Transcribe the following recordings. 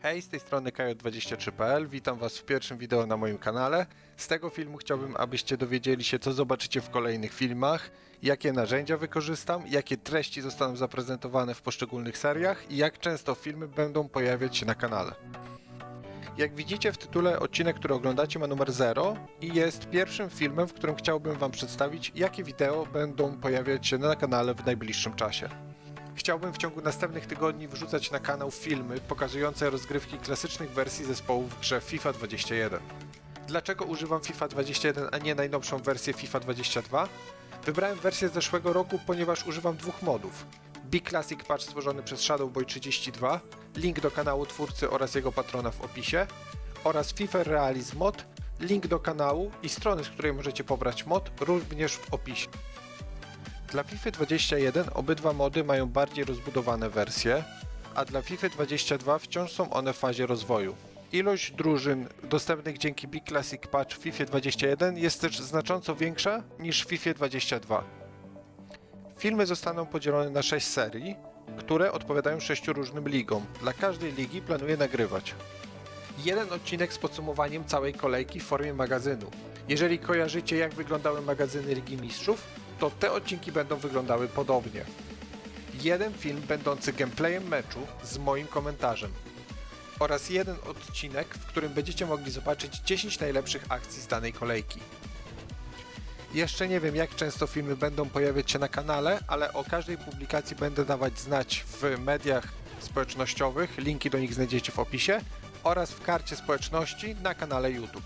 Hej, z tej strony Kajot23.pl, witam Was w pierwszym wideo na moim kanale. Z tego filmu chciałbym, abyście dowiedzieli się, co zobaczycie w kolejnych filmach, jakie narzędzia wykorzystam, jakie treści zostaną zaprezentowane w poszczególnych seriach i jak często filmy będą pojawiać się na kanale. Jak widzicie w tytule, odcinek, który oglądacie, ma numer 0 i jest pierwszym filmem, w którym chciałbym Wam przedstawić, jakie wideo będą pojawiać się na kanale w najbliższym czasie. Chciałbym w ciągu następnych tygodni wrzucać na kanał filmy pokazujące rozgrywki klasycznych wersji zespołów w grze FIFA 21. Dlaczego używam FIFA 21, a nie najnowszą wersję FIFA 22? Wybrałem wersję z zeszłego roku, ponieważ używam dwóch modów. Big Classic Patch stworzony przez Shadowboy32, link do kanału twórcy oraz jego patrona w opisie, oraz FIFA Realism Mod, link do kanału i strony, z której możecie pobrać mod, również w opisie. Dla FIFA 21 obydwa mody mają bardziej rozbudowane wersje, a dla FIFA 22 wciąż są one w fazie rozwoju. Ilość drużyn dostępnych dzięki Big Classic Patch w FIFA 21 jest też znacząco większa niż w FIFA 22. Filmy zostaną podzielone na 6 serii, które odpowiadają 6 różnym ligom. Dla każdej ligi planuję nagrywać jeden odcinek z podsumowaniem całej kolejki w formie magazynu. Jeżeli kojarzycie, jak wyglądały magazyny Ligi Mistrzów, to te odcinki będą wyglądały podobnie. Jeden film będący gameplayem meczu z moim komentarzem oraz jeden odcinek, w którym będziecie mogli zobaczyć 10 najlepszych akcji z danej kolejki. Jeszcze nie wiem, jak często filmy będą pojawiać się na kanale, ale o każdej publikacji będę dawać znać w mediach społecznościowych, linki do nich znajdziecie w opisie oraz w karcie społeczności na kanale YouTube.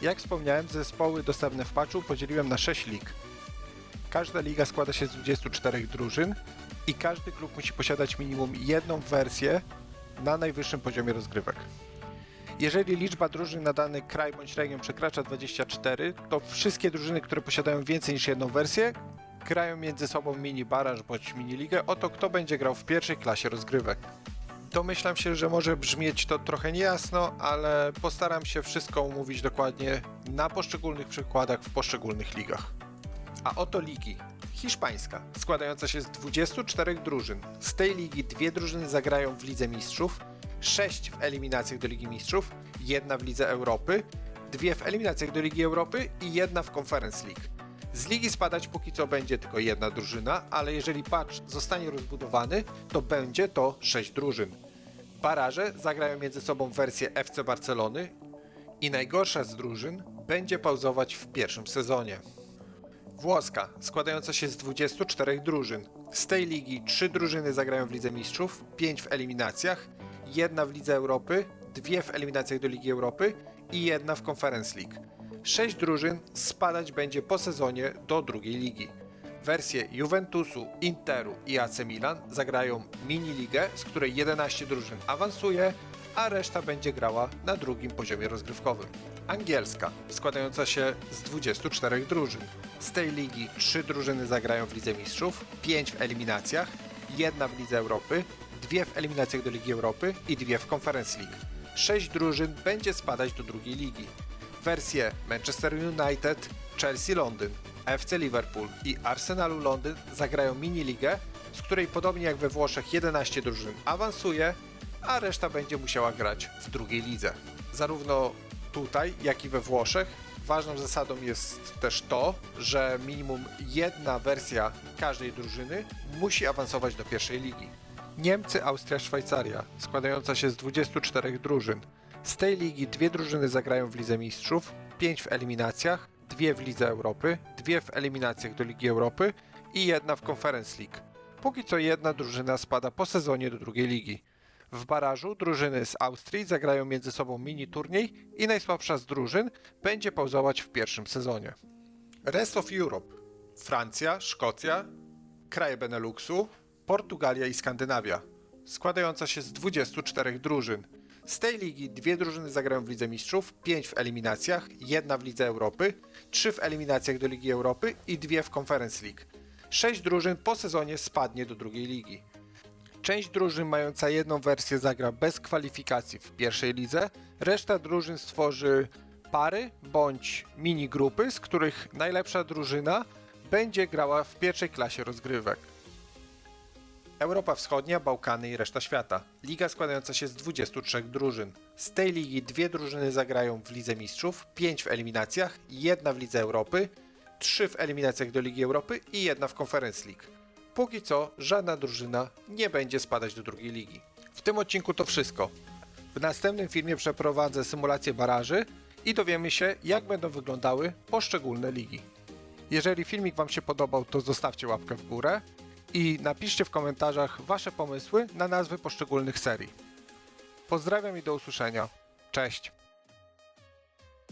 Jak wspomniałem, zespoły dostępne w patchu podzieliłem na 6 lig. Każda liga składa się z 24 drużyn i każdy klub musi posiadać minimum jedną wersję na najwyższym poziomie rozgrywek. Jeżeli liczba drużyn na dany kraj bądź region przekracza 24, to wszystkie drużyny, które posiadają więcej niż jedną wersję, grają między sobą mini baraż bądź mini ligę o to, kto będzie grał w pierwszej klasie rozgrywek. Domyślam się, że może brzmieć to trochę niejasno, ale postaram się wszystko omówić dokładnie na poszczególnych przykładach w poszczególnych ligach. A oto ligi. Hiszpańska, składająca się z 24 drużyn. Z tej ligi 2 drużyny zagrają w Lidze Mistrzów, 6 w eliminacjach do Ligi Mistrzów, 1 w Lidze Europy, 2 w eliminacjach do Ligi Europy i 1 w Conference League. Z ligi spadać póki co będzie tylko jedna drużyna, ale jeżeli patch zostanie rozbudowany, to będzie to 6 drużyn. Baraże zagrają między sobą wersję FC Barcelony i najgorsza z drużyn będzie pauzować w pierwszym sezonie. Włoska, składająca się z 24 drużyn. Z tej ligi 3 drużyny zagrają w Lidze Mistrzów, 5 w eliminacjach, 1 w Lidze Europy, 2 w eliminacjach do Ligi Europy i 1 w Conference League. 6 drużyn spadać będzie po sezonie do drugiej ligi. Wersje Juventusu, Interu i AC Milan zagrają mini-ligę, z której 11 drużyn awansuje, a reszta będzie grała na drugim poziomie rozgrywkowym. Angielska, składająca się z 24 drużyn. Z tej ligi 3 drużyny zagrają w Lidze Mistrzów, 5 w eliminacjach, 1 w Lidze Europy, 2 w eliminacjach do Ligi Europy i 2 w Conference League. 6 drużyn będzie spadać do drugiej ligi. Wersje Manchester United, Chelsea Londyn, FC Liverpool i Arsenalu Londyn zagrają mini-ligę, z której podobnie jak we Włoszech 11 drużyn awansuje, a reszta będzie musiała grać w drugiej lidze. Zarówno tutaj, jak i we Włoszech ważną zasadą jest też to, że minimum jedna wersja każdej drużyny musi awansować do pierwszej ligi. Niemcy, Austria, Szwajcaria, składająca się z 24 drużyn. Z tej ligi 2 drużyny zagrają w Lidze Mistrzów, 5 w eliminacjach, 2 w Lidze Europy, 2 w eliminacjach do Ligi Europy i 1 w Conference League. Póki co jedna drużyna spada po sezonie do drugiej ligi. W barażu drużyny z Austrii zagrają między sobą mini turniej i najsłabsza z drużyn będzie pauzować w pierwszym sezonie. Rest of Europe. Francja, Szkocja, kraje Beneluxu, Portugalia i Skandynawia, składająca się z 24 drużyn. Z tej ligi 2 drużyny zagrają w Lidze Mistrzów, 5 w eliminacjach, 1 w Lidze Europy, 3 w eliminacjach do Ligi Europy i 2 w Conference League. 6 drużyn po sezonie spadnie do drugiej ligi. Część drużyn mająca jedną wersję zagra bez kwalifikacji w pierwszej lidze, reszta drużyn stworzy pary bądź mini grupy, z których najlepsza drużyna będzie grała w pierwszej klasie rozgrywek. Europa Wschodnia, Bałkany i reszta świata. Liga składająca się z 23 drużyn. Z tej ligi 2 drużyny zagrają w Lidze Mistrzów, 5 w eliminacjach, 1 w Lidze Europy, 3 w eliminacjach do Ligi Europy i 1 w Conference League. Póki co żadna drużyna nie będzie spadać do drugiej ligi. W tym odcinku to wszystko. W następnym filmie przeprowadzę symulację baraży i dowiemy się, jak będą wyglądały poszczególne ligi. Jeżeli filmik Wam się podobał, to zostawcie łapkę w górę i napiszcie w komentarzach Wasze pomysły na nazwy poszczególnych serii. Pozdrawiam i do usłyszenia. Cześć!